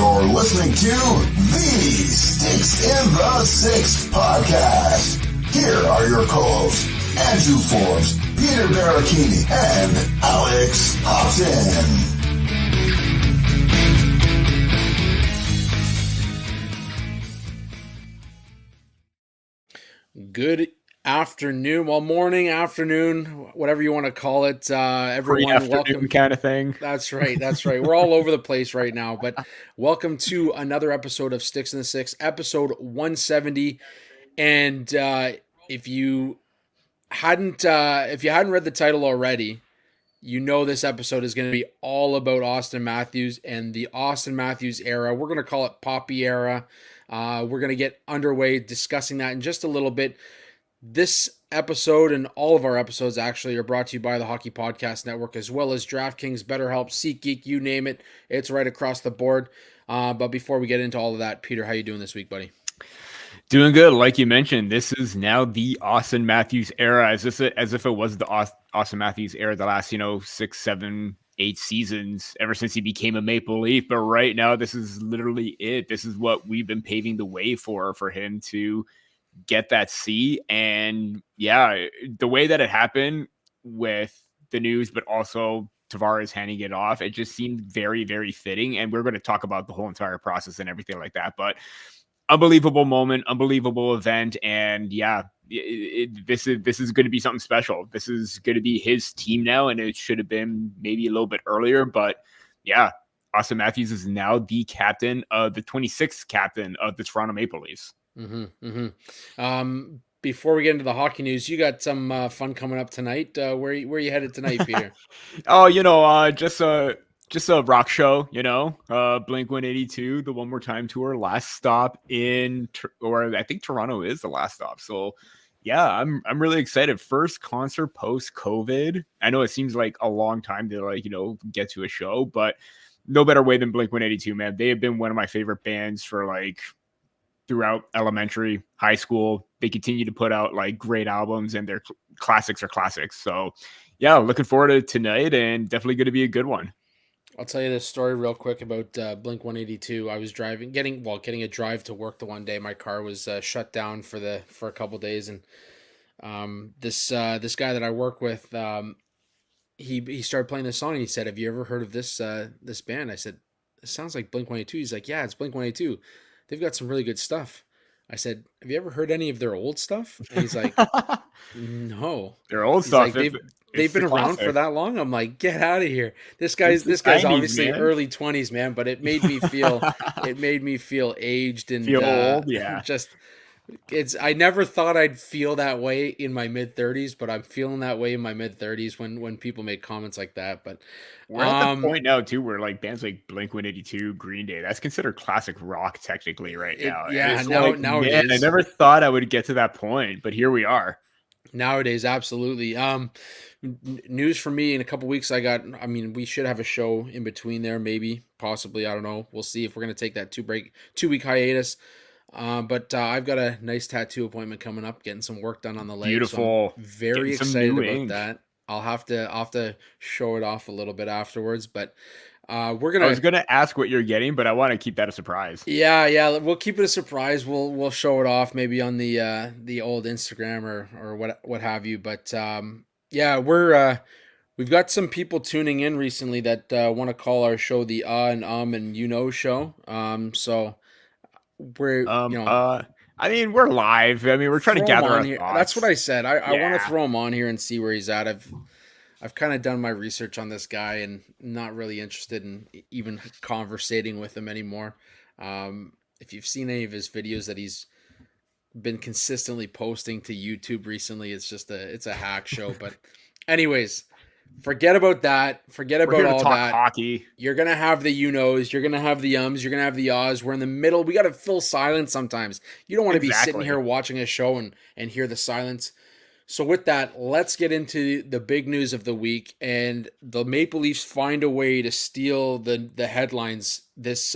You're listening to the Sticks in the Six podcast. Here are your co-hosts, Andrew Forbes, Peter Barricini, and Alex Hobson. Good afternoon, morning, afternoon, whatever you want to call it. Everyone, welcome. Kind of thing. That's right. We're all over the place right now, but welcome to another episode of Sticks in the Six, episode 170. And if you hadn't read the title already, you know this episode is going to be all about Auston Matthews and the Auston Matthews era. We're going to call it Poppy era. We're going to get underway discussing that in just a little bit. This episode and all of our episodes actually are brought to you by the Hockey Podcast Network, as well as DraftKings, BetterHelp, SeatGeek, you name it. It's right across the board. But before we get into all of that, Peter, how you doing this week, buddy? Doing good. Like you mentioned, this is now the Auston Matthews era, as if it was the Auston Matthews era the last, 6, 7, 8 seasons ever since he became a Maple Leaf. But right now, this is literally it. This is what we've been paving the way for him to get that C. And yeah, the way that it happened with the news, but also Tavares handing it off, it just seemed very, very fitting. And we're going to talk about the whole entire process and everything like that. But unbelievable moment, unbelievable event. And yeah, this is going to be something special. This is going to be his team now, and it should have been maybe a little bit earlier. But yeah, Auston Matthews is now the 26th captain of the Toronto Maple Leafs. Before we get into the hockey news, you got some fun coming up tonight. Where you headed tonight, Peter? Just a rock show, Blink 182, the One More Time tour, last stop or I think Toronto is the last stop. So yeah, I'm really excited. First concert post COVID. I know it seems like a long time to get to a show, but no better way than Blink 182, man. They have been one of my favorite bands for throughout elementary, high school. They continue to put out great albums, and their classics are classics. So yeah, looking forward to tonight, and definitely going to be a good one. I'll tell you this story real quick about Blink 182. I was getting a drive to work the one day. My car was shut down for a couple days, and this guy that I work with, he started playing this song, and he said, "Have you ever heard of this band?" I said, "It sounds like Blink 182." He's like, "Yeah, it's Blink 182. They've got some really good stuff." I said, "Have you ever heard any of their old stuff?" And he's like, "No." Their old stuff. They've been around for that long. I'm like, get out of here. This guy's 90s, obviously man. Early 20s, man, but it made me feel aged and feel old. Yeah. I never thought I'd feel that way in my mid 30s, but I'm feeling that way in my mid 30s when people make comments like that. But we're at the point now too where bands like Blink 182, Green Day, that's considered classic rock technically right now. Now it is. I never thought I would get to that point, but here we are. Nowadays, absolutely. News for me in a couple weeks. We should have a show in between there, maybe, possibly. I don't know. We'll see if we're going to take that 2-week hiatus. But I've got a nice tattoo appointment coming up, getting some work done on the leg. Beautiful. So I'm very excited about that. I'll have to show it off a little bit afterwards, but I was gonna ask what you're getting, but I want to keep that a surprise. Yeah, we'll keep it a surprise. We'll show it off maybe on the old Instagram or what have you. But yeah, we've got some people tuning in recently that want to call our show the and show. So we're we're live. We're trying to gather our thoughts. That's what I said. I want to throw him on here and see where he's at. I've kind of done my research on this guy and not really interested in even conversating with him anymore. If you've seen any of his videos that he's been consistently posting to YouTube recently, it's a hack show. But anyways, forget about that. Forget about all that. Hockey. You're going to have the you-knows. You're going to have the ums. You're going to have the ahs. We're in the middle. We got to fill silence sometimes. You don't want to be sitting here watching a show and hear the silence. So with that, let's get into the big news of the week. And the Maple Leafs find a way to steal the headlines this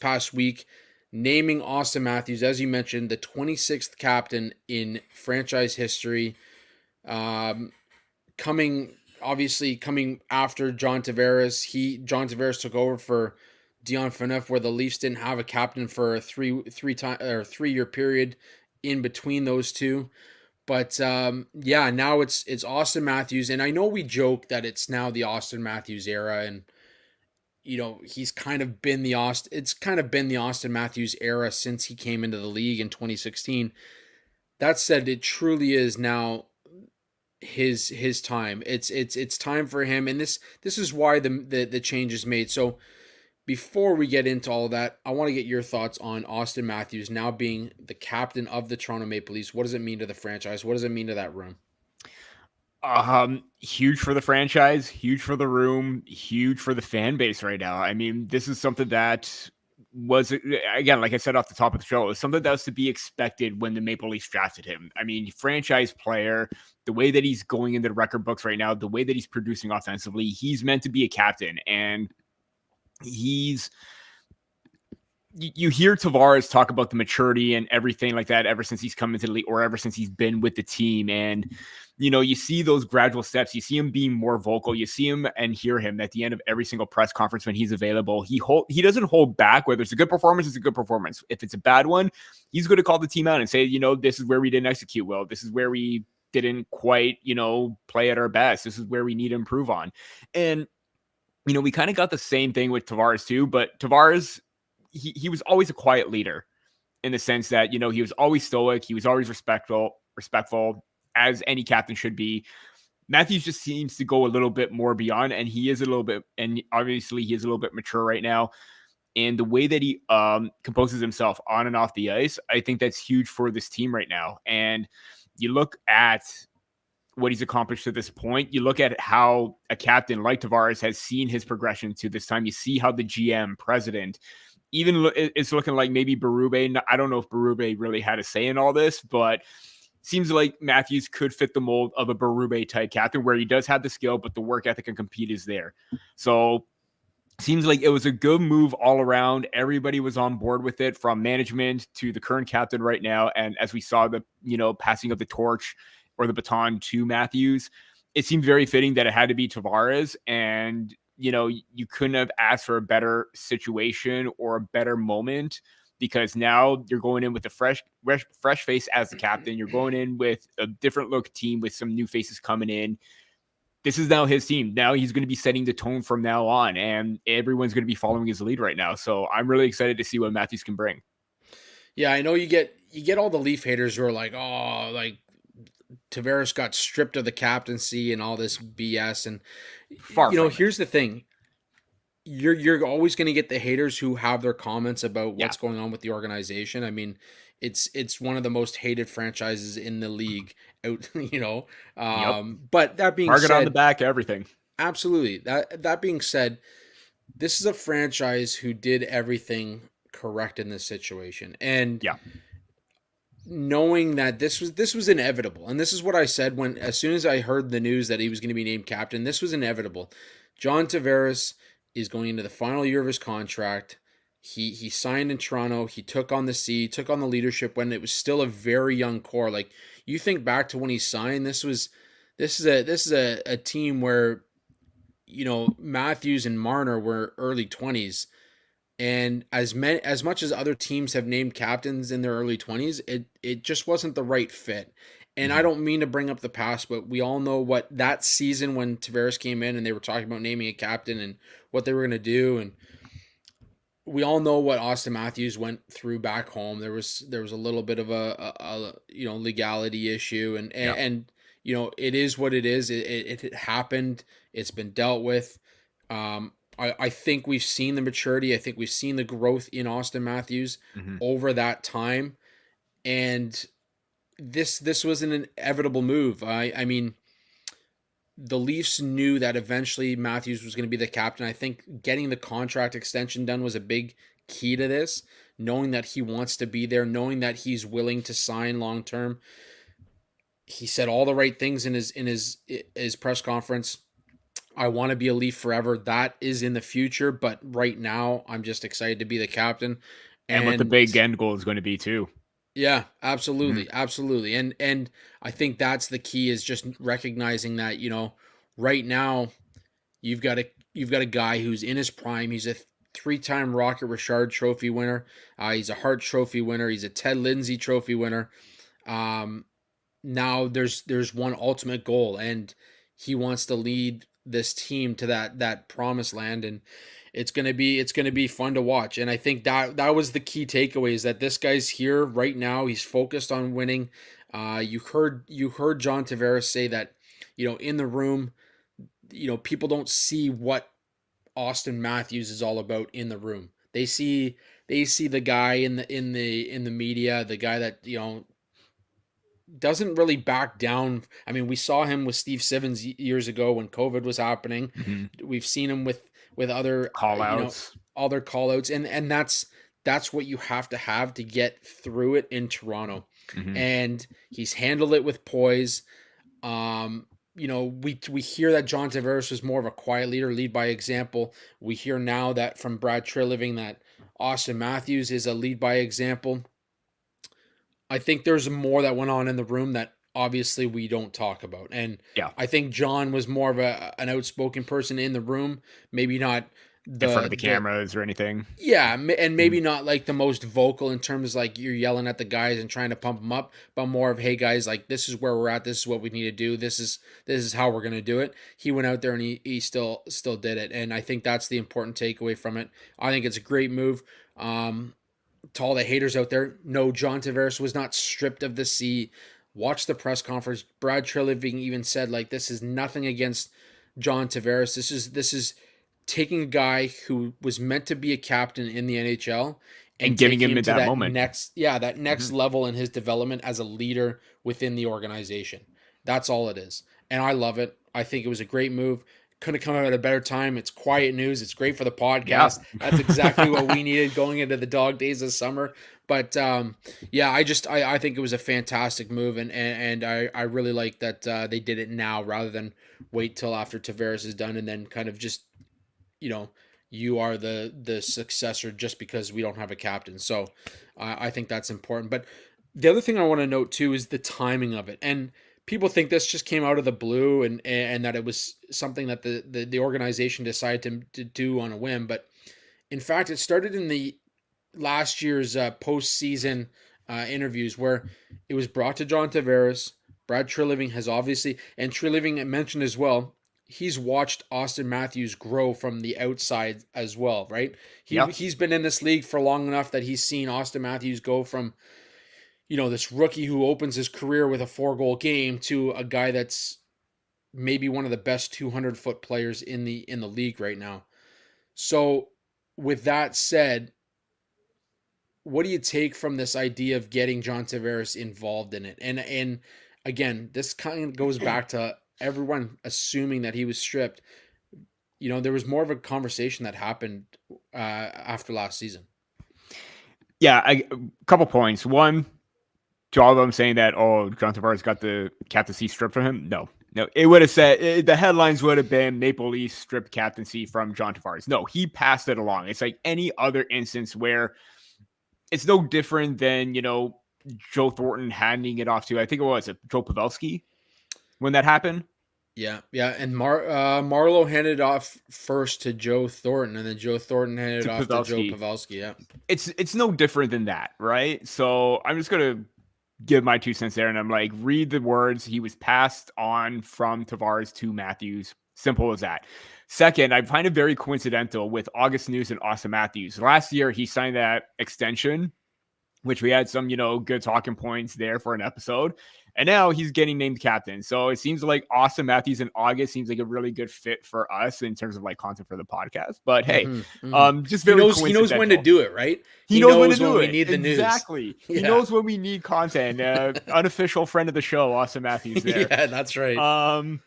past week, naming Auston Matthews, as you mentioned, the 26th captain in franchise history, coming after John Tavares. John Tavares took over for Dion Phaneuf, where the Leafs didn't have a captain for a 3-year period in between those two. But yeah, now it's Auston Matthews, and I know we joke that it's now the Auston Matthews era, and he's kind of been it's kind of been the Auston Matthews era since he came into the league in 2016. That said, it truly is now his time. It's time for him, and this is why the change is made. So before we get into all of that, I want to get your thoughts on Auston Matthews now being the captain of the Toronto Maple Leafs. What does it mean to the franchise? What does it mean to that room? Huge for the franchise, huge for the room, huge for the fan base right now. I mean, this is something that was, again, like I said off the top of the show, it was something that was to be expected when the Maple Leafs drafted him. I mean, franchise player, the way that he's going into the record books right now, the way that he's producing offensively, he's meant to be a captain. And you hear Tavares talk about the maturity and everything like that ever since he's come into the league or ever since he's been with the team. And, you see those gradual steps. You see him being more vocal. You see him and hear him at the end of every single press conference when he's available. He doesn't hold back. Whether it's a good performance, it's a good performance. If it's a bad one, he's going to call the team out and say, this is where we didn't execute well. This is where we didn't quite, play at our best. This is where we need to improve on. And, we kind of got the same thing with Tavares too, but Tavares, he was always a quiet leader in the sense that, he was always stoic. He was always respectful as any captain should be. Matthews just seems to go a little bit more beyond, and he is a little bit, and obviously he is a little bit mature right now. And the way that he composes himself on and off the ice, I think that's huge for this team right now. And you look at what he's accomplished to this point. You look at how a captain like Tavares has seen his progression to this time. You see how the GM, president, even it's looking like maybe Berube. I don't know if Berube really had a say in all this, but seems like Matthews could fit the mold of a Berube type captain where he does have the skill, but the work ethic and compete is there. So seems like it was a good move all around. Everybody was on board with it, from management to the current captain right now. And as we saw the, passing of the torch or the baton to Matthews, it seemed very fitting that it had to be Tavares. And, you couldn't have asked for a better situation or a better moment, because now you're going in with a fresh face as the captain. You're going in with a different look team with some new faces coming in. This is now his team. Now he's going to be setting the tone from now on, and everyone's going to be following his lead right now. So I'm really excited to see what Matthews can bring. Yeah, I know you get all the Leaf haters who are like, oh, like Tavares got stripped of the captaincy and all this BS. And here's the thing. You're always going to get the haters who have their comments about what's going on with the organization. I mean, it's one of the most hated franchises in the league out, but that being Market said, on the back, everything. Absolutely. That being said, this is a franchise who did everything correct in this situation. And knowing that this was inevitable. And this is what I said as soon as I heard the news that he was going to be named captain, this was inevitable. John Tavares is going into the final year of his contract. He signed in Toronto. He took on took on the leadership when it was still a very young core. Like, you think back to when he signed, this is a team where, Matthews and Marner were early 20s. And as much as other teams have named captains in their early 20s, it just wasn't the right fit. And I don't mean to bring up the past, but we all know what that season when Tavares came in and they were talking about naming a captain and what they were going to do. And we all know what Auston Matthews went through back home. There was a little bit of a legality issue, and it is what it is. It happened. It's been dealt with. I think we've seen the maturity. I think we've seen the growth in Auston Matthews over that time. And this was an inevitable move. I mean, the Leafs knew that eventually Matthews was going to be the captain. I think getting the contract extension done was a big key to this, knowing that he wants to be there, knowing that he's willing to sign long-term. He said all the right things in his press conference. I want to be a Leaf forever. That is in the future, but right now I'm just excited to be the captain. And what the big end goal is going to be too. Yeah, absolutely. Absolutely. And I think that's the key, is just recognizing that, right now you've got a guy who's in his prime. He's a 3-time Rocket Richard Trophy winner. He's a Hart Trophy winner. He's a Ted Lindsay Trophy winner. Now there's one ultimate goal, and he wants to lead this team to that promised land, and it's gonna be fun to watch. And I think that was the key takeaway, is that this guy's here right now. He's focused on winning. You heard John Tavares say that, in the room, people don't see what Auston Matthews is all about in the room. They see the guy in the media, the guy that doesn't really back down. I mean, we saw him with Steve Simmons years ago when COVID was happening. Mm-hmm. We've seen him with other Call outs, other call outs, and that's what you have to get through it in Toronto. Mm-hmm. And he's handled it with poise. We hear that John Tavares was more of a quiet leader, lead by example. We hear now that from Brad Treliving that Auston Matthews is a lead by example. I think there's more that went on in the room that obviously we don't talk about. And yeah, I think John was more of an outspoken person in the room, maybe not in front of the cameras or anything. Yeah, and maybe not like the most vocal in terms like you're yelling at the guys and trying to pump them up, but more of, hey guys, like this is where we're at, this is what we need to do, this is how we're gonna do it. He went out there and he still did it, and I think that's the important takeaway from it. I think it's a great move. To all the haters out there, no, John Tavares was not stripped of the C. Watch the press conference. Brad Treliving even said, like, this is nothing against John Tavares. This is taking a guy who was meant to be a captain in the NHL and giving him to that moment. next level in his development as a leader within the organization. That's all it is. And I love it. I think it was a great move. Couldn't come out at a better time. It's quiet news. It's great for the podcast. Yeah. That's exactly what we needed going into the dog days of summer. But I think it was a fantastic move, and I really like that they did it now rather than wait till after Tavares is done and then kind of just, you are the successor just because we don't have a captain. So I think that's important. But the other thing I want to note too is the timing of it. And people think this just came out of the blue and that it was something that the organization decided to do on a whim. But in fact, it started in the last year's postseason interviews where it was brought to John Tavares. Brad Treliving has obviously, and Treliving mentioned as well, he's watched Auston Matthews grow from the outside as well, right? He's been in this league for long enough that he's seen Auston Matthews go from, this rookie who opens his career with a 4-goal game to a guy that's maybe one of the best 200-foot players in the league right now. So with that said, what do you take from this idea of getting John Tavares involved in it? And again, this kind of goes back to everyone assuming that he was stripped. There was more of a conversation that happened after last season. Yeah, a couple points. One, to all of them saying that, John Tavares got the captaincy stripped from him. No, it would have said, the headlines would have been Maple Leafs stripped captaincy from John Tavares. No, he passed it along. It's like any other instance where it's no different than, Joe Thornton handing it off to, I think it was Joe Pavelski when that happened. Yeah. And Marleau handed it off first to Joe Thornton, and then Joe Thornton handed it off to Joe Pavelski. Yeah. It's no different than that, right? So I'm just going to give my 2 cents there, and I'm like, read the words. He was passed on from Tavares to Matthews. Simple as that. Second, I find it very coincidental with August News and Auston Matthews. Last year, he signed that extension, which we had some, good talking points there for an episode. And now he's getting named captain. So it seems like Auston Matthews in August seems like a really good fit for us in terms of like content for the podcast. But hey, just very coincidental. He knows when to do it, right? He knows when to do it. We need the news. Exactly. Yeah. He knows when we need content. Unofficial friend of the show, Auston Matthews there. Yeah, that's right.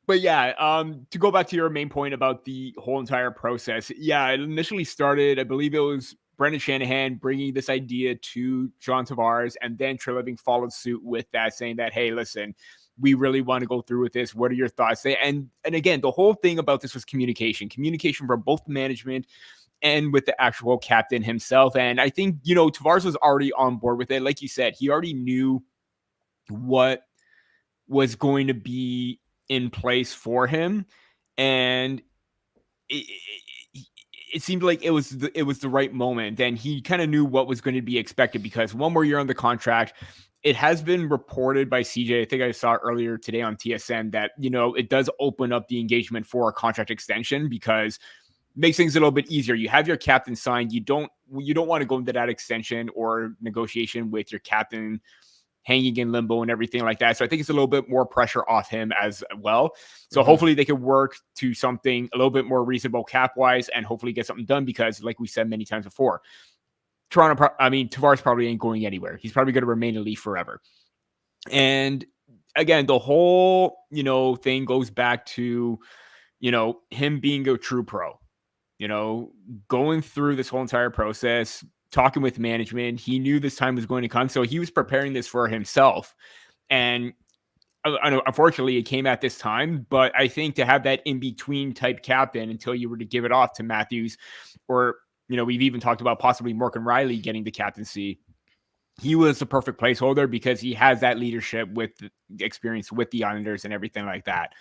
But yeah, to go back to your main point about the whole entire process. Yeah, it initially started, I believe it was Brendan Shanahan bringing this idea to John Tavares, and then Treliving followed suit with that, saying that, hey, listen, we really want to go through with this. What are your thoughts? And again, the whole thing about this was communication from both management and with the actual captain himself. And I think, Tavares was already on board with it. Like you said, he already knew what was going to be in place for him. And it seemed like it was the right moment. And he kind of knew what was going to be expected because one more year on the contract. It has been reported by CJ, I think I saw it earlier today on TSN, that, it does open up the engagement for a contract extension because it makes things a little bit easier. You have your captain signed. You don't want to go into that extension or negotiation with your captain hanging in limbo and everything like that. So I think it's a little bit more pressure off him as well. So hopefully they can work to something a little bit more reasonable cap wise and hopefully get something done because, like we said many times before, Tavares probably ain't going anywhere. He's probably going to remain in the league forever. And again, the whole, thing goes back to, him being a true pro, going through this whole entire process, talking with management. He knew this time was going to come. So he was preparing this for himself. And unfortunately, it came at this time. But I think to have that in-between type captain until you were to give it off to Matthews or, we've even talked about possibly Morgan Riley getting the captaincy. He was the perfect placeholder because he has that leadership with the experience with the Islanders and everything like that.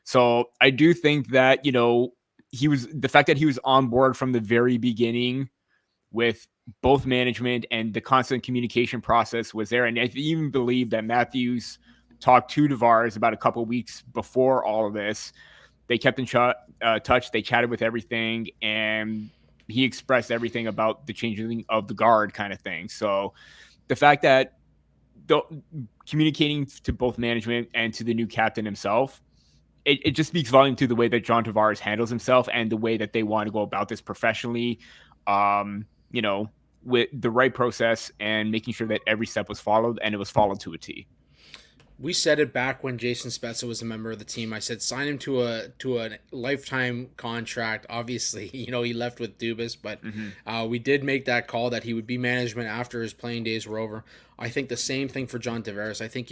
So I do think that, the fact that he was on board from the very beginning with both management and the constant communication process was there. And I even believe that Matthews talked to Tavares about a couple of weeks before all of this. They kept in touch. They chatted with everything, and he expressed everything about the changing of the guard kind of thing. So the fact that communicating to both management and to the new captain himself, it just speaks volume to the way that John Tavares handles himself and the way that they want to go about this professionally, with the right process and making sure that every step was followed and it was followed to a T. We said it back when Jason Spezza was a member of the team. I said sign him to a lifetime contract. Obviously, he left with Dubas, but we did make that call that he would be management after his playing days were over. I think the same thing for John Tavares. I think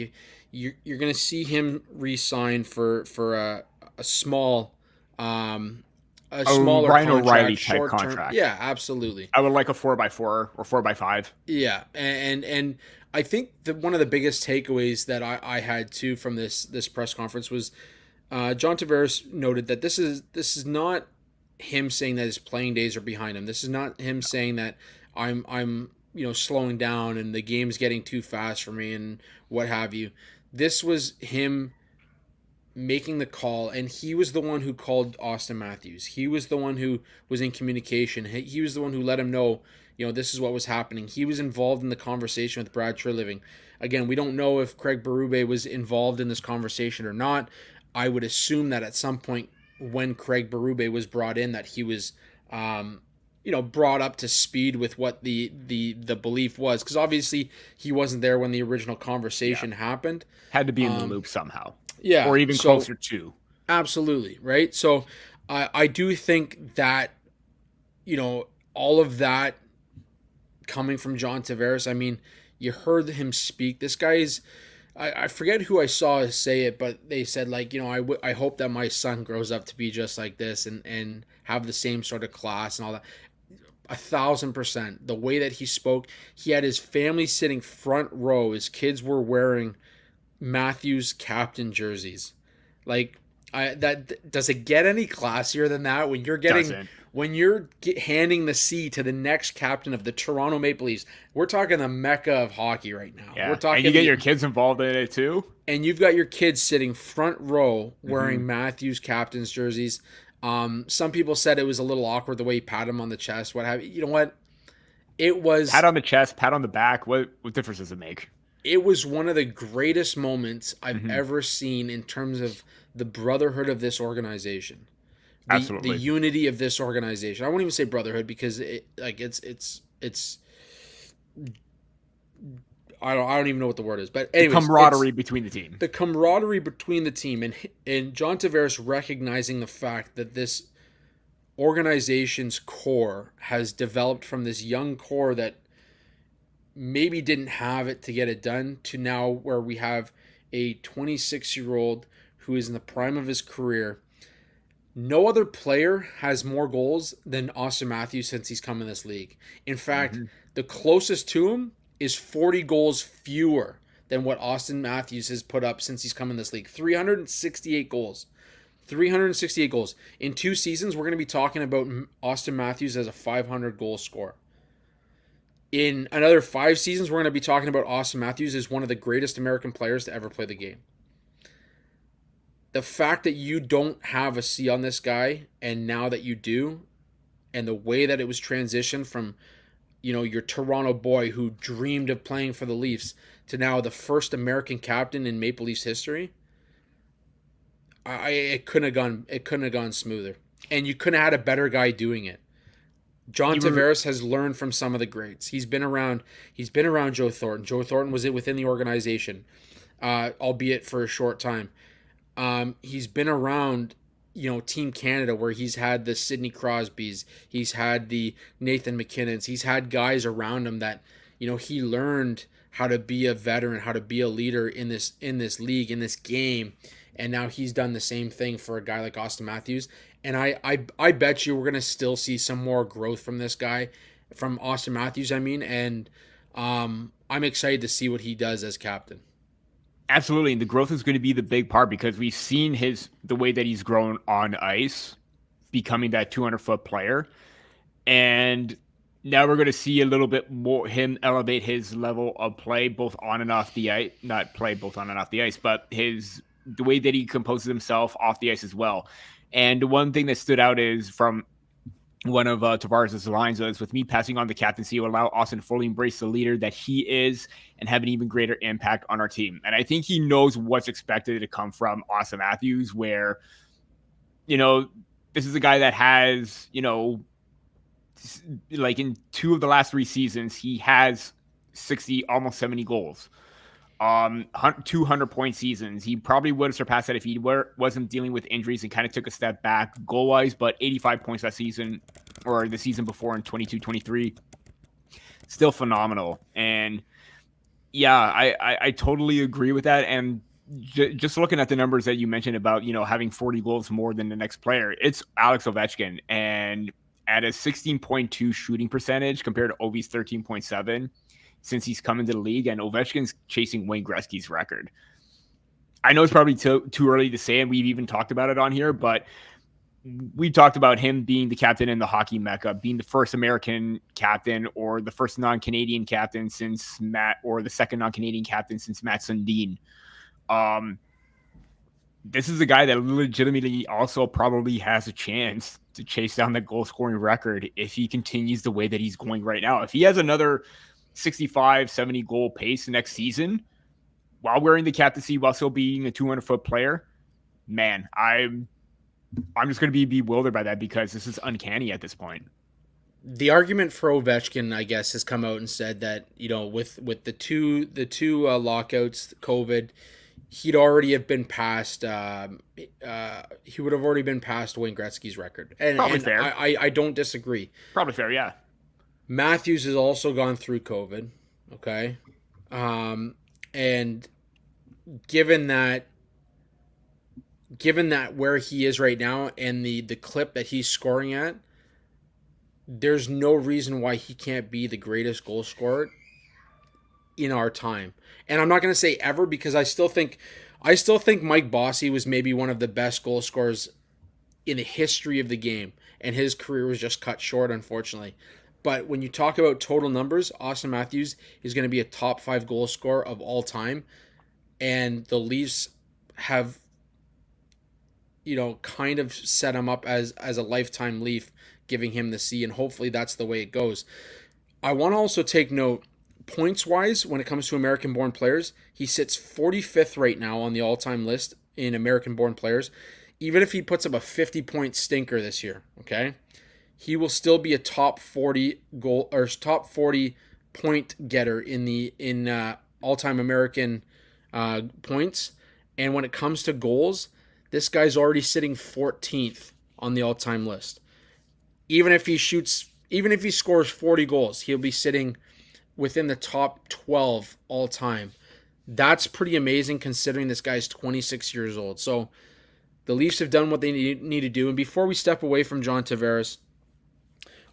you're going to see him re-sign for a small smaller Ryan contract, O'Reilly type contract. Yeah, absolutely. I would like a 4x4 or 4x5. Yeah, and I think that one of the biggest takeaways that I had too from this press conference was John Tavares noted that this is not him saying that his playing days are behind him. This is not him saying that I'm slowing down and the game's getting too fast for me and what have you. This was him making the call, and he was the one who called Auston Matthews. He was the one who was in communication. He was the one who let him know, this is what was happening. He was involved in the conversation with Brad Treliving. Again, we don't know if Craig Berube was involved in this conversation or not. I would assume that at some point when Craig Berube was brought in, that he was, brought up to speed with what the belief was, because obviously he wasn't there when the original conversation happened. Had to be in the loop somehow. Yeah. Or even closer to. Absolutely. Right. So I do think that, all of that coming from John Tavares, I mean, you heard him speak. This guy's, I forget who I saw say it, but they said I hope that my son grows up to be just like this and have the same sort of class and all that. 1,000%. The way that he spoke, he had his family sitting front row. His kids were wearing Matthews captain jerseys. That does it get any classier than that when you're handing the C to the next captain of the Toronto Maple Leafs? We're talking the mecca of hockey right now. Yeah. We're talking, and you get your kids involved in it too. And you've got your kids sitting front row wearing Matthews captain's jerseys. Some people said it was a little awkward the way he patted him on the chest. What have you? You know what? It was pat on the chest, pat on the back. What difference does it make? It was one of the greatest moments I've ever seen in terms of the brotherhood of this organization. Absolutely. The unity of this organization. I won't even say brotherhood because it's I don't even know what the word is. But anyways, the camaraderie between the team. The camaraderie between the team and John Tavares recognizing the fact that this organization's core has developed from this young core that maybe didn't have it to get it done to now where we have a 26-year-old who is in the prime of his career. No other player has more goals than Auston Matthews since he's come in this league. In fact, the closest to him is 40 goals fewer than what Auston Matthews has put up since he's come in this league. 368 goals. 368 goals. In 2 seasons, we're going to be talking about Auston Matthews as a 500 goal scorer. In another 5 seasons, we're going to be talking about Auston Matthews as one of the greatest American players to ever play the game. The fact that you don't have a C on this guy, and now that you do, and the way that it was transitioned from, your Toronto boy who dreamed of playing for the Leafs to now the first American captain in Maple Leafs history, it couldn't have gone smoother. And you couldn't have had a better guy doing it. John Tavares has learned from some of the greats. He's been around Joe Thornton. Joe Thornton was within the organization, albeit for a short time. He's been around, Team Canada, where he's had the Sidney Crosbys, he's had the Nathan McKinnons, he's had guys around him that, he learned how to be a veteran, how to be a leader in this league, in this game, and now he's done the same thing for a guy like Auston Matthews. And I bet you we're gonna still see some more growth from this guy, from Auston Matthews, and I'm excited to see what he does as captain. Absolutely, and the growth is going to be the big part because we've seen the way that he's grown on ice, becoming that 200-foot player, and now we're going to see a little bit more him elevate his level of play both on and off the ice. Not play both on and off the ice, but the way that he composes himself off the ice as well. And one thing that stood out is from one of Tavares' lines was, with me passing on the captaincy will allow Auston to fully embrace the leader that he is and have an even greater impact on our team. And I think he knows what's expected to come from Auston Matthews, where, this is a guy that has, like in 2 of the last 3 seasons, he has 60, almost 70 goals. 200-point seasons. He probably would have surpassed that if he wasn't dealing with injuries and kind of took a step back goal-wise, but 85 points that season, or the season before in 22-23, still phenomenal. And yeah, I totally agree with that. And just looking at the numbers that you mentioned about, having 40 goals more than the next player, it's Alex Ovechkin. And at a 16.2 shooting percentage compared to Ovi's 13.7, since he's come into the league, and Ovechkin's chasing Wayne Gretzky's record. I know it's probably too early to say, and we've even talked about it on here, but we talked about him being the captain in the hockey mecca, being the first American captain or the first non-Canadian captain since or the second non-Canadian captain since Matt Sundin. This is a guy that legitimately also probably has a chance to chase down the goal-scoring record if he continues the way that he's going right now. If he has another 65, 70 goal pace next season while wearing the captaincy, while still being a 200-foot player, man, I'm just going to be bewildered by that because this is uncanny at this point. The argument for Ovechkin, I guess, has come out and said that, with the two lockouts, COVID, he'd already have been past. He would have already been past Wayne Gretzky's record, and fair. I don't disagree. Probably fair, yeah. Matthews has also gone through COVID, okay? And given that where he is right now and the clip that he's scoring at, there's no reason why he can't be the greatest goal scorer in our time. And I'm not going to say ever, because I still think Mike Bossy was maybe one of the best goal scorers in the history of the game, and his career was just cut short, unfortunately. But when you talk about total numbers, Auston Matthews is going to be a top 5 goal scorer of all time. And the Leafs have, kind of set him up as a lifetime Leaf, giving him the C, and hopefully that's the way it goes. I want to also take note, points-wise, when it comes to American-born players, he sits 45th right now on the all-time list in American-born players. Even if he puts up a 50-point stinker this year, okay? He will still be a top 40 goal or top 40 point getter in all-time American points. And when it comes to goals, this guy's already sitting 14th on the all-time list. Even if he scores 40 goals, he'll be sitting within the top 12 all-time. That's pretty amazing considering this guy's 26 years old. So the Leafs have done what they need to do. And before we step away from John Tavares,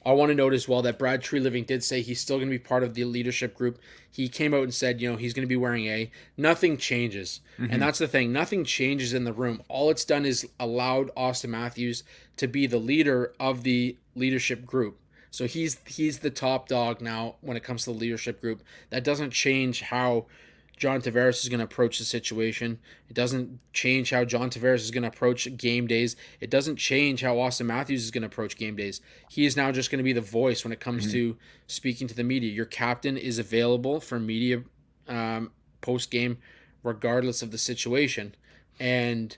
I want to note as well that Brad Treliving did say he's still going to be part of the leadership group. He came out and said, he's going to be wearing A. Nothing changes. And that's the thing. Nothing changes in the room. All it's done is allowed Auston Matthews to be the leader of the leadership group. So he's the top dog now when it comes to the leadership group. That doesn't change how John Tavares is going to approach the situation. It doesn't change how John Tavares is going to approach game days. It doesn't change how Auston Matthews is going to approach game days. He is now just going to be the voice when it comes to speaking to the media. Your captain is available for media post game, regardless of the situation, and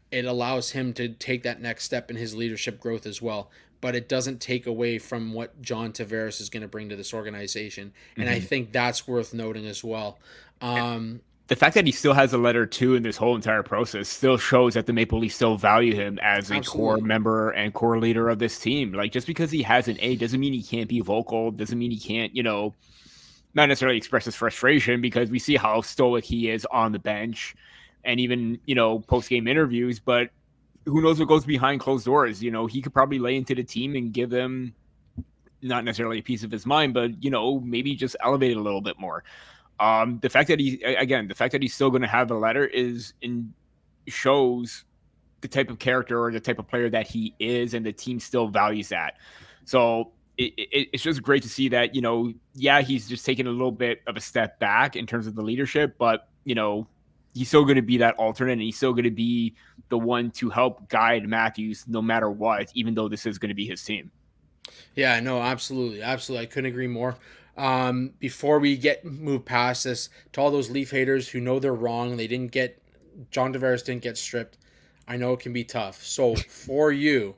it allows him to take that next step in his leadership growth as well. But it doesn't take away from what John Tavares is going to bring to this organization, and I think that's worth noting as well. The fact that he still has a letter too in this whole entire process still shows that the Maple Leafs still value him as a core member and core leader of this team. Like, just because he has an A doesn't mean he can't be vocal, doesn't mean he can't, not necessarily express his frustration, because we see how stoic he is on the bench and even, post-game interviews. But who knows what goes behind closed doors? He could probably lay into the team and give them not necessarily a piece of his mind, but, maybe just elevate it a little bit more. The fact that he's still going to have the letter shows the type of character or the type of player that he is, and the team still values that. So it's just great to see that, he's just taking a little bit of a step back in terms of the leadership, but, he's still going to be that alternate, and he's still going to be the one to help guide Matthews no matter what, even though this is going to be his team. Yeah, no, absolutely. Absolutely. I couldn't agree more. Before we move past this, to all those Leaf haters who know they're wrong, John Tavares didn't get stripped. I know it can be tough. So for you,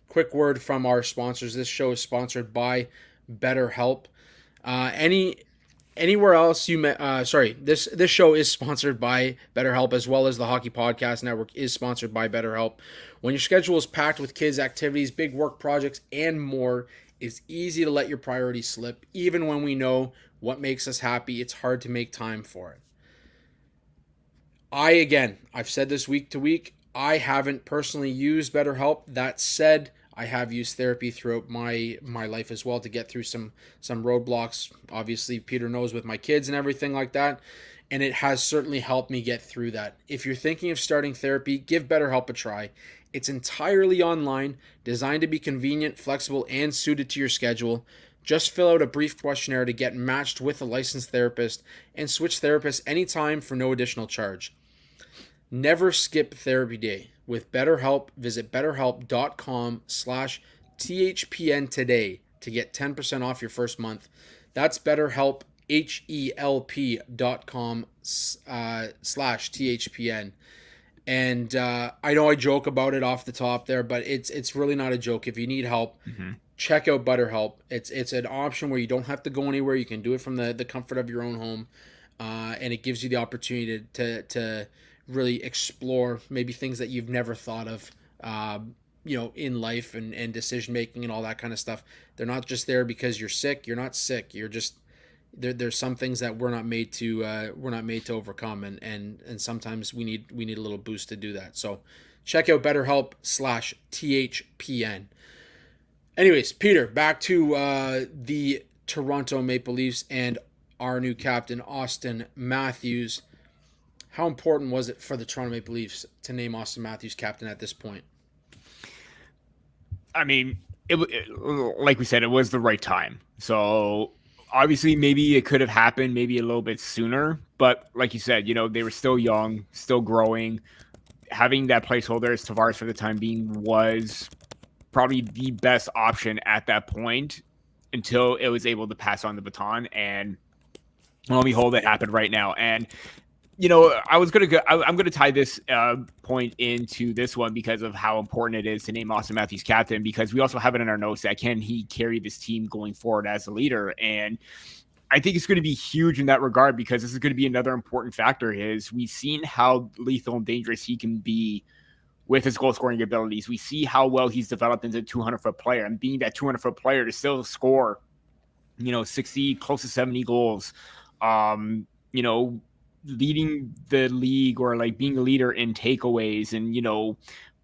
quick word from our sponsors. This show is sponsored by BetterHelp. Anywhere else this show is sponsored by BetterHelp, as well as the Hockey Podcast Network is sponsored by BetterHelp. When your schedule is packed with kids' activities, big work projects, and more, it's easy to let your priorities slip. Even when we know what makes us happy, it's hard to make time for it. I've said this week to week, I haven't personally used BetterHelp. That said, I have used therapy throughout my life as well to get through some roadblocks. Obviously, Peter knows, with my kids and everything like that. And it has certainly helped me get through that. If you're thinking of starting therapy, give BetterHelp a try. It's entirely online, designed to be convenient, flexible, and suited to your schedule. Just fill out a brief questionnaire to get matched with a licensed therapist, and switch therapists anytime for no additional charge. Never skip therapy day. With BetterHelp, visit betterhelp.com/THPN today to get 10% off your first month. That's BetterHelp, HELP.com/THPN. And I know I joke about it off the top there, but it's really not a joke. If you need help, check out BetterHelp. It's an option where you don't have to go anywhere. You can do it from the comfort of your own home, and it gives you the opportunity to really explore maybe things that you've never thought of, in life and decision making and all that kind of stuff. They're not just there because you're sick. You're not sick. You're just there's some things that we're not made to overcome, and sometimes we need a little boost to do that. So check out BetterHelp/THPN. Anyways, Peter, back to the Toronto Maple Leafs and our new captain, Auston Matthews. How important was it for the Toronto Maple Leafs to name Auston Matthews captain at this point? I mean, like we said, it was the right time. So obviously, maybe it could have happened maybe a little bit sooner. But like you said, they were still young, still growing. Having that placeholder as Tavares for the time being was probably the best option at that point until it was able to pass on the baton. And lo and behold, it happened right now. And I'm going to tie this point into this one because of how important it is to name Auston Matthews captain, because we also have it in our notes that can he carry this team going forward as a leader. And I think it's going to be huge in that regard, because this is going to be another important factor. We've seen how lethal and dangerous he can be with his goal scoring abilities. We see how well he's developed into a 200-foot player, and being that 200-foot player to still score, 60, close to 70 goals, leading the league, or like being a leader in takeaways, and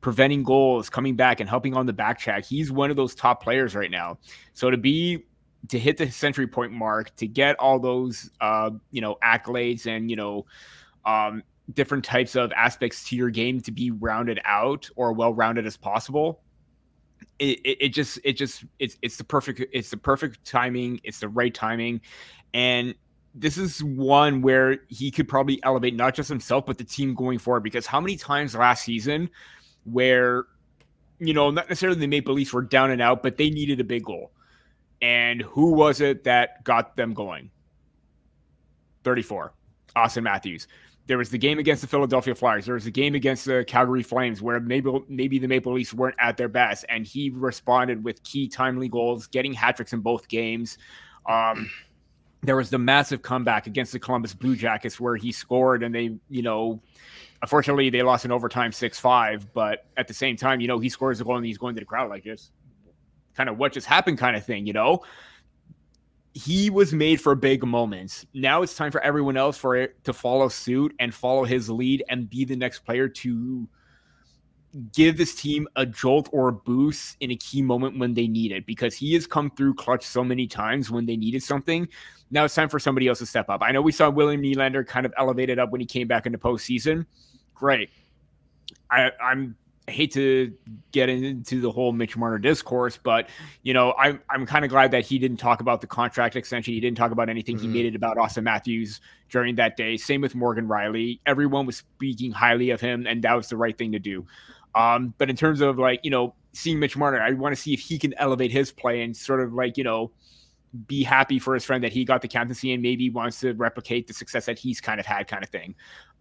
preventing goals, coming back and helping on the back check. He's one of those top players right now. So to hit the century point mark, to get all those, accolades and, different types of aspects to your game to be rounded out or well-rounded as possible. It's the perfect timing. It's the right timing. And this is one where he could probably elevate not just himself, but the team going forward, because how many times last season where, not necessarily the Maple Leafs were down and out, but they needed a big goal. And who was it that got them going? 34, Auston Matthews. There was the game against the Philadelphia Flyers. There was the game against the Calgary Flames where maybe the Maple Leafs weren't at their best, and he responded with key timely goals, getting hat tricks in both games. There was the massive comeback against the Columbus Blue Jackets where he scored, and they, unfortunately they lost in overtime 6-5. But at the same time, he scores a goal and he's going to the crowd like this, kind of what just happened kind of thing, He was made for big moments. Now it's time for everyone else for it to follow suit and follow his lead and be the next player to give this team a jolt or a boost in a key moment when they need it, because he has come through clutch so many times when they needed something. Now it's time for somebody else to step up. I know we saw William Nylander kind of elevated up when he came back into postseason. Great. I hate to get into the whole Mitch Marner discourse, but I'm kind of glad that he didn't talk about the contract extension. He didn't talk about anything. Mm-hmm. He made it about Auston Matthews during that day. Same with Morgan Riley. Everyone was speaking highly of him, and that was the right thing to do. But in terms of seeing Mitch Marner, I want to see if he can elevate his play and sort of be happy for his friend that he got the captaincy and maybe wants to replicate the success that he's kind of had, kind of thing.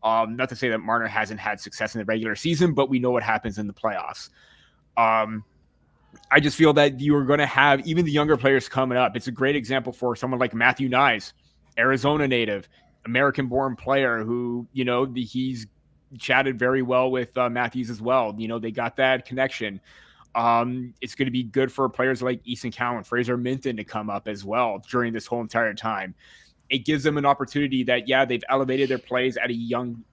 Not to say that Marner hasn't had success in the regular season, but we know what happens in the playoffs. I just feel that you are going to have even the younger players coming up. It's a great example for someone like Matthew Nyes, Arizona native, American-born player who, he's chatted very well with Matthews as well. They got that connection. It's going to be good for players like Easton Cowan, Fraser Minton to come up as well during this whole entire time. It gives them an opportunity that, they've elevated their plays at a young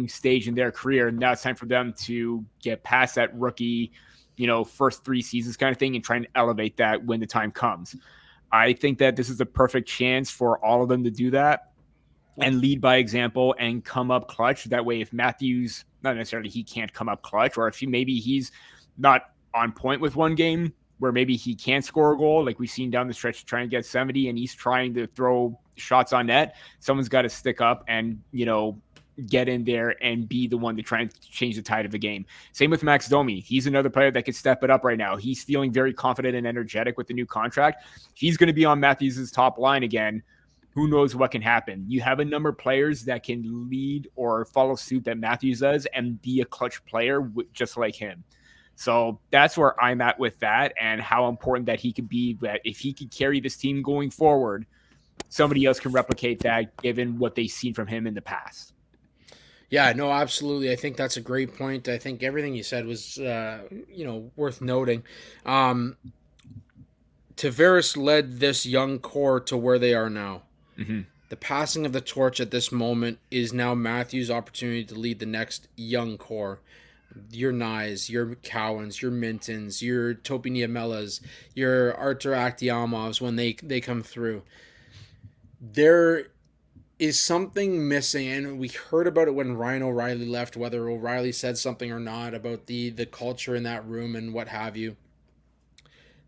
stage in their career. And now it's time for them to get past that rookie, first 3 seasons kind of thing and try and elevate that when the time comes. I think that this is the perfect chance for all of them to do that and lead by example and come up clutch. That way, if Matthews, not necessarily he can't come up clutch, or if maybe he's not on point with one game where maybe he can't score a goal, like we've seen down the stretch, trying to get 70 and he's trying to throw shots on net, someone's got to stick up and, get in there and be the one to try and change the tide of the game. Same with Max Domi. He's another player that could step it up right now. He's feeling very confident and energetic with the new contract. He's going to be on Matthews' top line again. Who knows what can happen? You have a number of players that can lead or follow suit that Matthews does and be a clutch player just like him. So that's where I'm at with that and how important that he could be, that if he could carry this team going forward, somebody else can replicate that given what they've seen from him in the past. Yeah, no, absolutely. I think that's a great point. I think everything you said was, worth noting. Tavares led this young core to where they are now. Mm-hmm. The passing of the torch at this moment is now Matthews' opportunity to lead the next young core. Your Nyes, your Cowans, your Mintons, your Topi Niamelas, your Artur Akhtiamovs when they come through. There is something missing, and we heard about it when Ryan O'Reilly left, whether O'Reilly said something or not about the culture in that room and what have you.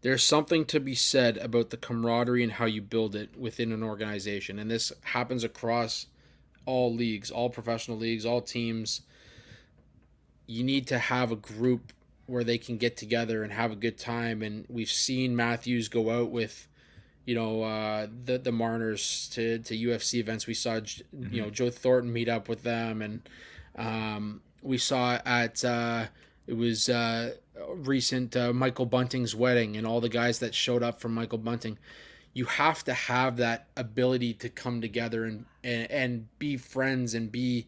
There's something to be said about the camaraderie and how you build it within an organization. And this happens across all leagues, all professional leagues, all teams. You need to have a group where they can get together and have a good time. And we've seen Matthews go out with, the Marners to UFC events. We saw, Joe Thornton meet up with them. And we saw at, recent Michael Bunting's wedding and all the guys that showed up from Michael Bunting. You have to have that ability to come together and be friends and be,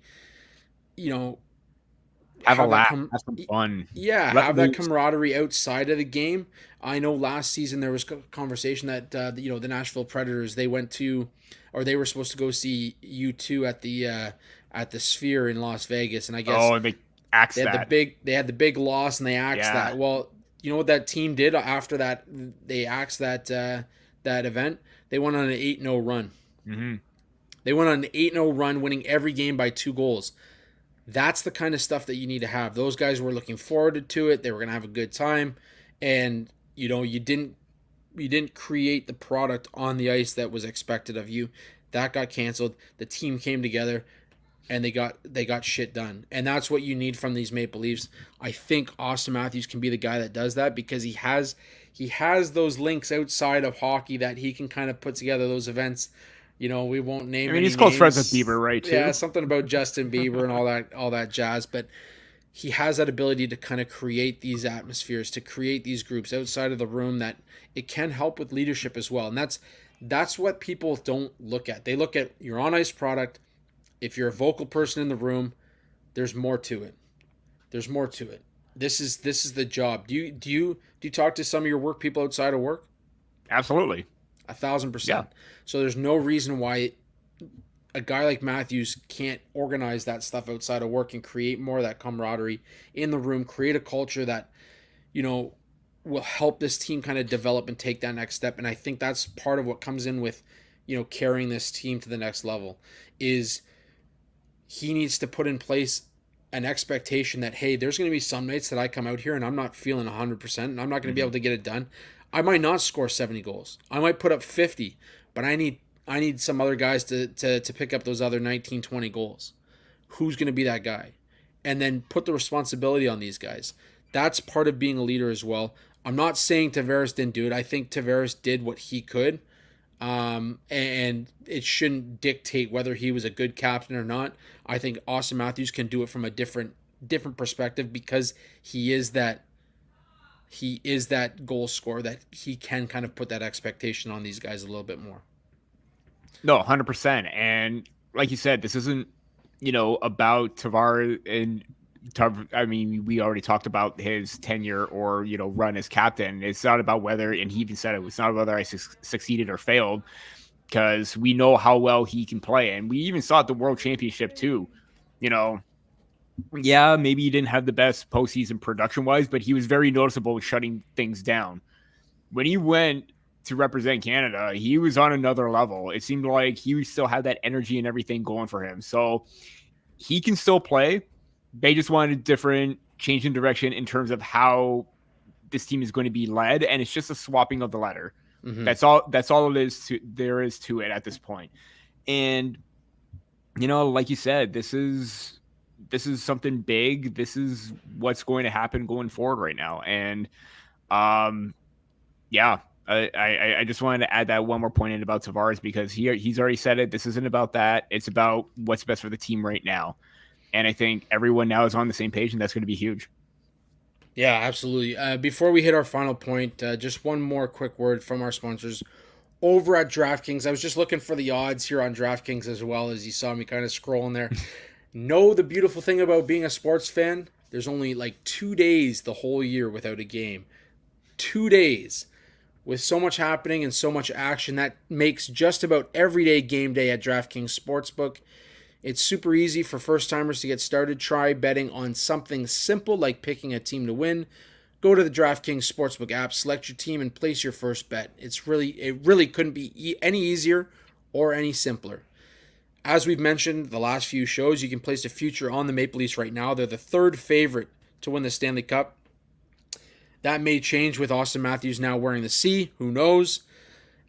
have a laugh, have some fun. Yeah, have that camaraderie outside of the game. I know last season there was conversation that the Nashville Predators, they went to, or they were supposed to go see U2 at the Sphere in Las Vegas, and I guess axe They had that. they had the big loss and they axed Yeah. that. Well, you know what that team did after that? They axed that event. They went on an 8-0 run. Mm-hmm. They went on an 8-0 run, winning every game by 2 goals. That's the kind of stuff that you need to have. Those guys were looking forward to it. They were going to have a good time, and you didn't create the product on the ice that was expected of you. That got canceled. The team came together and they got shit done. And that's what you need from these Maple Leafs. I think Auston Matthews can be the guy that does that because he has those links outside of hockey that he can kind of put together those events. We won't name. I mean, any he's close friends with names. Bieber, right? Too. Yeah, something about Justin Bieber and all that jazz. But he has that ability to kind of create these atmospheres, to create these groups outside of the room that it can help with leadership as well. And that's what people don't look at. They look at your on ice product. If you're a vocal person in the room, there's more to it. There's more to it. This is the job. Do you talk to some of your work people outside of work? Absolutely. 1,000%. Yeah. So there's no reason why a guy like Matthews can't organize that stuff outside of work and create more of that camaraderie in the room, create a culture that, will help this team kind of develop and take that next step. And I think that's part of what comes in with, carrying this team to the next level is he needs to put in place an expectation that, hey, there's going to be some nights that I come out here and I'm not feeling 100% and I'm not going to be able to get it done. I might not score 70 goals. I might put up 50, but I need some other guys to pick up those other 19, 20 goals. Who's going to be that guy? And then put the responsibility on these guys. That's part of being a leader as well. I'm not saying Tavares didn't do it. I think Tavares did what he could. And it shouldn't dictate whether he was a good captain or not. I think Auston Matthews can do it from a different perspective because he is that goal scorer that he can kind of put that expectation on these guys a little bit more. No, 100%. And like you said, this isn't, about Tavares and I mean, we already talked about his tenure or, run as captain. It's not about whether, and he even said it's not whether I succeeded or failed, because we know how well he can play. And we even saw at the World Championship too, yeah, maybe he didn't have the best postseason production wise, but he was very noticeable shutting things down. When he went to represent Canada, he was on another level. It seemed like he still had that energy and everything going for him. So he can still play. They just wanted a different change in direction in terms of how this team is going to be led. And it's just a swapping of the ladder. Mm-hmm. That's all there is to it at this point. And, like you said, this is something big. This is what's going to happen going forward right now. And, yeah, I just wanted to add that one more point in about Tavares because he's already said it. This isn't about that. It's about what's best for the team right now. And I think everyone now is on the same page, and that's going to be huge. Yeah, absolutely. Before we hit our final point, just one more quick word from our sponsors over at DraftKings. I was just looking for the odds here on DraftKings as well as you saw me kind of scrolling there. Know the beautiful thing about being a sports fan? There's only like 2 days the whole year without a game. 2 days. With so much happening and so much action, that makes just about every day game day at DraftKings Sportsbook. It's super easy for first-timers to get started. Try betting on something simple like picking a team to win. Go to the DraftKings Sportsbook app, select your team, and place your first bet. It really couldn't be any easier or any simpler. As we've mentioned the last few shows, you can place a future on the Maple Leafs right now. They're the third favorite to win the Stanley Cup. That may change with Auston Matthews now wearing the C. Who knows?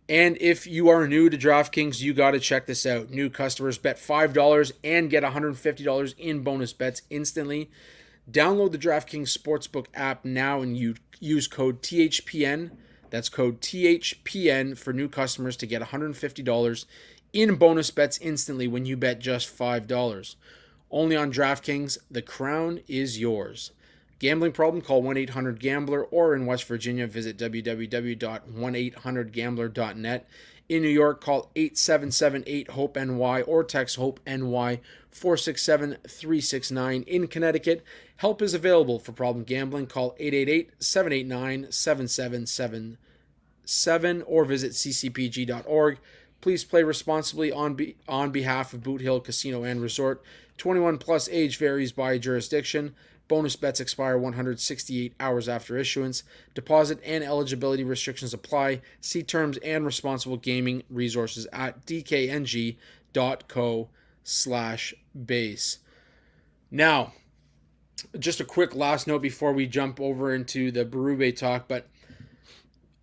And if you are new to DraftKings, you got to check this out. New customers bet $5 and get $150 in bonus bets instantly. Download the DraftKings Sportsbook app now and you use code THPN. That's code THPN for new customers to get $150 in bonus bets instantly when you bet just $5. Only on DraftKings, the crown is yours. Gambling problem? Call 1-800-GAMBLER or in West Virginia, visit www.1800gambler.net. In New York, call 877-8-HOPE-NY or text HOPE-NY 467-369. In Connecticut, help is available for problem gambling. Call 888-789-7777 or visit ccpg.org. Please play responsibly on behalf of Boot Hill Casino and Resort. 21 plus age varies by jurisdiction. Bonus bets expire 168 hours after issuance. Deposit and eligibility restrictions apply. See terms and responsible gaming resources at dkng.co/base. Now, just a quick last note before we jump over into the Berube talk, but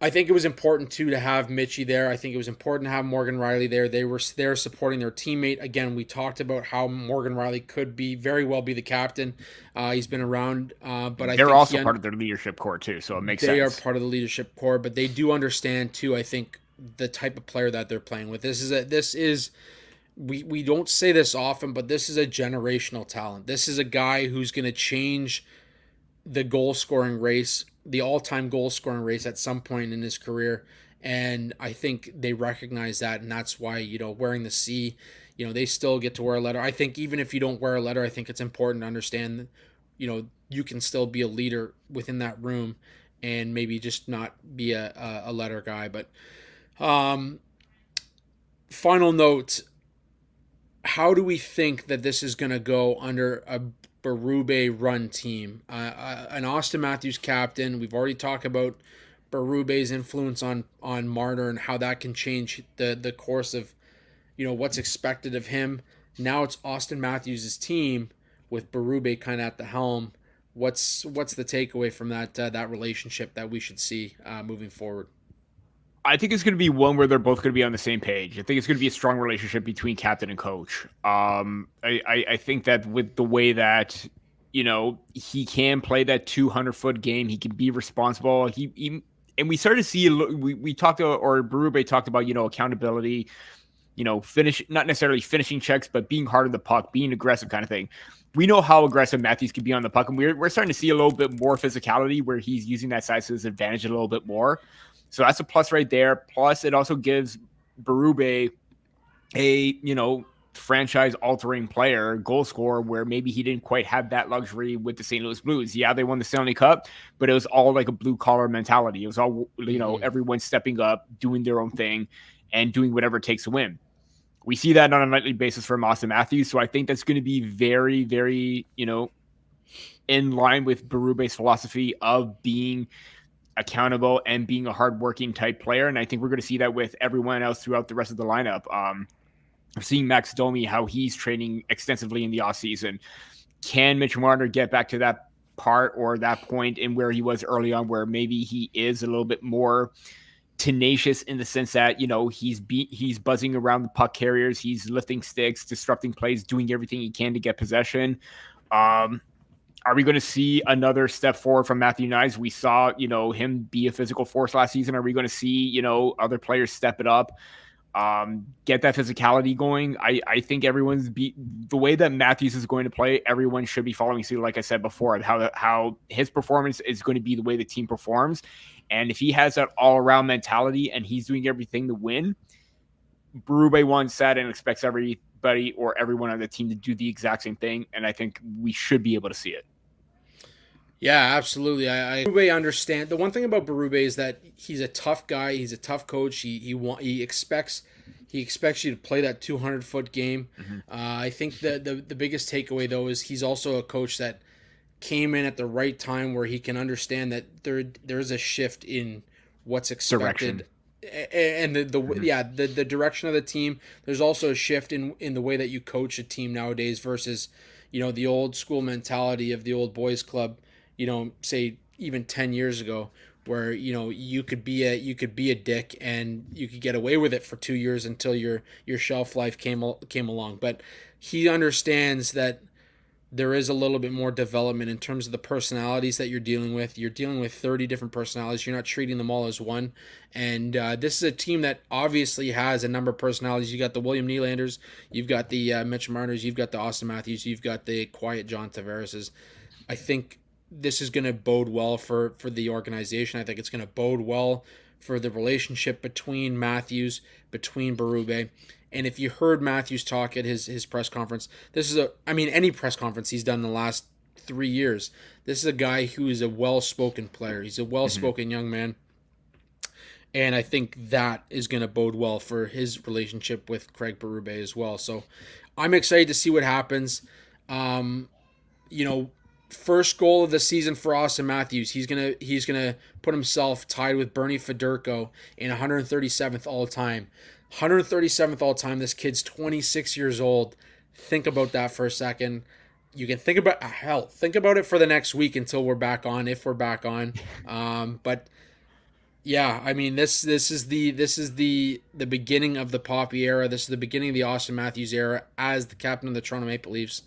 I think it was important too to have Mitchie there. I think it was important to have Morgan Riley there. They were there supporting their teammate. Again, we talked about how Morgan Riley could very well be the captain. He's been around, but I think they're also part of their leadership core too, so it makes sense. They are part of the leadership core, but they do understand too, I think, the type of player that they're playing with. We don't say this often, but this is a generational talent. This is a guy who's going to change the goal scoring race, the all-time goal scoring race at some point in his career. And I think they recognize that. And that's why, wearing the C, they still get to wear a letter. I think even if you don't wear a letter, I think it's important to understand that, you can still be a leader within that room and maybe just not be a letter guy. But final note, how do we think that this is going to go under a Berube run team? An Auston Matthews captain. We've already talked about Berube's influence on Marner and how that can change the course of what's expected of him. Now it's Auston Matthews' team with Berube kind of at the helm. What's the takeaway from that relationship that we should see moving forward? I think it's going to be one where they're both going to be on the same page. I think it's going to be a strong relationship between captain and coach. I think that with the way that, he can play that 200-foot game, he can be responsible. And we started to see, we talked about, or Berube talked about, accountability, not necessarily finishing checks, but being hard on the puck, being aggressive kind of thing. We know how aggressive Matthews can be on the puck, and we're starting to see a little bit more physicality where he's using that size to his advantage a little bit more. So that's a plus right there. Plus, it also gives Berube a, franchise-altering player, goal scorer, where maybe he didn't quite have that luxury with the St. Louis Blues. Yeah, they won the Stanley Cup, but it was all like a blue-collar mentality. It was all, everyone stepping up, doing their own thing, and doing whatever it takes to win. We see that on a nightly basis from Auston Matthews, so I think that's going to be very, very, in line with Berube's philosophy of being accountable and being a hardworking type player. And I think we're going to see that with everyone else throughout the rest of the lineup. I'm seeing Max Domi, how he's training extensively in the offseason. Can Mitch Marner get back to that part or that point in where he was early on, where maybe he is a little bit more tenacious in the sense that, he's buzzing around the puck carriers, he's lifting sticks, disrupting plays, doing everything he can to get possession. Are we going to see another step forward from Matthew Knies? We saw, him be a physical force last season. Are we going to see, other players step it up, get that physicality going? I think the way that Matthews is going to play, everyone should be following suit. Like I said before, how his performance is going to be the way the team performs. And if he has that all around mentality and he's doing everything to win, Berube wants that and expects everybody or everyone on the team to do the exact same thing. And I think we should be able to see it. Yeah, absolutely. Berube understand. The one thing about Berube is that he's a tough guy. He's a tough coach. He expects you to play that 200-foot game. Mm-hmm. I think the biggest takeaway though is he's also a coach that came in at the right time where he can understand that there's a shift in what's expected. Direction. And the direction of the team. There's also a shift in the way that you coach a team nowadays versus the old school mentality of the old boys club. Say even 10 years ago, where you could be a dick and you could get away with it for 2 years until your shelf life came along. But he understands that there is a little bit more development in terms of the personalities that you're dealing with. You're dealing with 30 different personalities. You're not treating them all as one. And this is a team that obviously has a number of personalities. You got the William Nylanders, you've got the Mitch Marners, you've got the Auston Matthews, you've got the quiet John Tavares. I think this is going to bode well for the organization. I think it's going to bode well for the relationship between Matthews, between Berube. And if you heard Matthews talk at his press conference, any press conference he's done in the last 3 years, this is a guy who is a well-spoken player. He's a well-spoken young man. And I think that is going to bode well for his relationship with Craig Berube as well. So I'm excited to see what happens. You know, first goal of the season for Auston Matthews. He's gonna put himself tied with Bernie Federko in 137th all time. 137th all time. This kid's 26 years old. Think about that for a second. You can think about think about it for the next week until we're back on, if we're back on. But yeah, I mean this is the beginning of the Poppy era. This is the beginning of the Auston Matthews era as the captain of the Toronto Maple Leafs.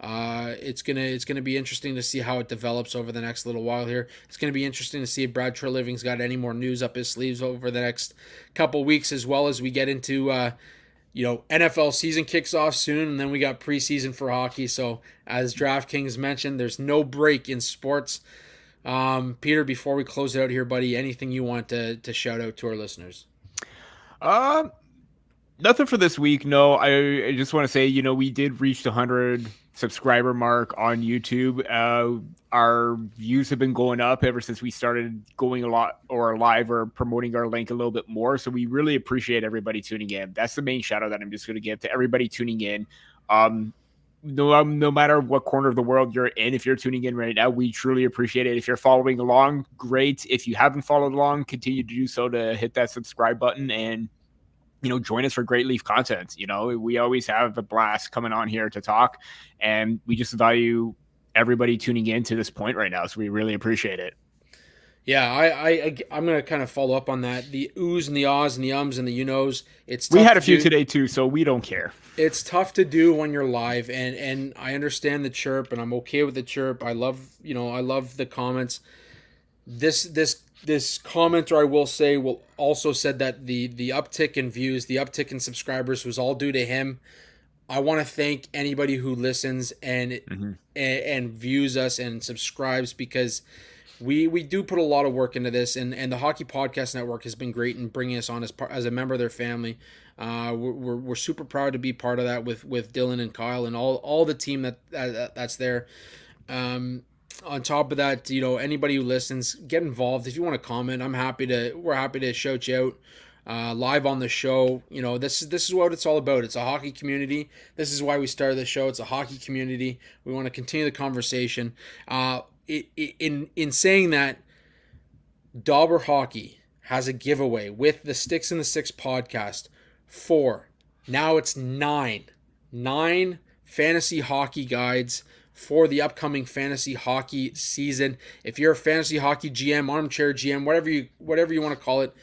It's gonna be interesting to see how it develops over the next little while here. It's gonna be interesting to see if Brad Treliving's got any more news up his sleeves over the next couple weeks, as well as we get into NFL season kicks off soon, and then we got preseason for hockey. So as DraftKings mentioned, there's no break in sports. Peter, before we close it out here, buddy, anything you want to shout out to our listeners? Nothing for this week. No, I just want to say, we did reach the 100 subscriber mark on YouTube. Our views have been going up ever since we started going a lot or live or promoting our link a little bit more. So we really appreciate everybody tuning in. That's the main shout out that I'm just going to give to everybody tuning in. No matter what corner of the world you're in, if you're tuning in right now, we truly appreciate it. If you're following along, great. If you haven't followed along, continue to do so, to hit that subscribe button and join us for great Leaf content. We always have a blast coming on here to talk, and we just value everybody tuning in to this point right now. So we really appreciate it. Yeah, I'm going to kind of follow up on that. The oohs and the ahs and the ums and the you-knows. We had a few today too, so we don't care. It's tough to do when you're live, and I understand the chirp, and I'm okay with the chirp. I love the comments. This commenter, I will say, also said that the uptick in views, the uptick in subscribers was all due to him. I want to thank anybody who listens and views us and subscribes, because we do put a lot of work into this, and the Hockey Podcast Network has been great in bringing us on as a member of their family. We're super proud to be part of that with Dylan and Kyle and all the team that's there. On top of that, anybody who listens, get involved. If you want to comment, we're happy to shout you out live on the show. This is what it's all about. It's a hockey community. This is why we started the show. It's a hockey community. We want to continue the conversation. In saying that, Dauber Hockey has a giveaway with the Sticks in the Six podcast for, now it's 9 fantasy hockey guides for the upcoming fantasy hockey season. If you're a fantasy hockey GM, armchair GM, whatever you want to call it,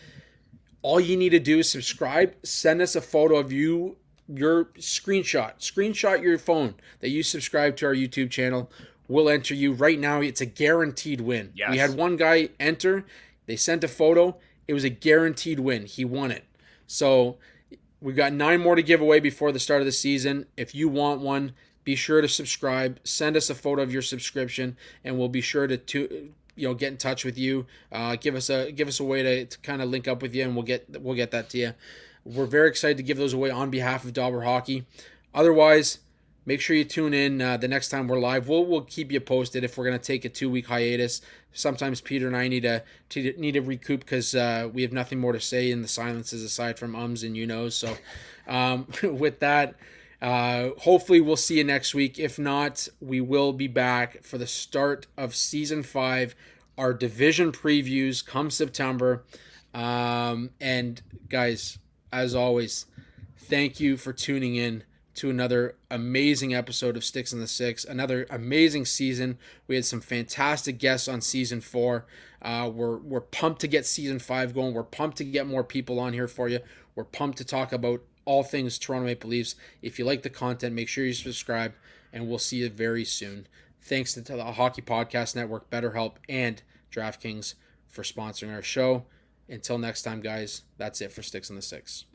all you need to do is subscribe, send us a photo of your screenshot your phone that you subscribe to our YouTube channel. We'll enter you. Right now, it's a guaranteed win. Yes. We had one guy enter. They sent a photo. It was a guaranteed win. He won it. So we've got 9 more to give away before the start of the season. If you want one, be sure to subscribe. Send us a photo of your subscription, and we'll be sure to get in touch with you. Give us a way to kind of link up with you, and we'll get that to you. We're very excited to give those away on behalf of Dauber Hockey. Otherwise, make sure you tune in the next time we're live. We'll keep you posted if we're going to take a 2-week hiatus. Sometimes Peter and I need to recoup because we have nothing more to say in the silences aside from ums and you-knows. So with that, hopefully we'll see you next week. If not, we will be back for the start of Season 5, our division previews come September. And guys, as always, thank you for tuning in to another amazing episode of Sticks in the Six, another amazing season. We had some fantastic guests on Season 4. We're pumped to get Season 5 going. We're pumped to get more people on here for you. We're pumped to talk about all things Toronto Maple Leafs. If you like the content, make sure you subscribe, and we'll see you very soon. Thanks to the Hockey Podcast Network, BetterHelp, and DraftKings for sponsoring our show. Until next time, guys, that's it for Sticks in the Six.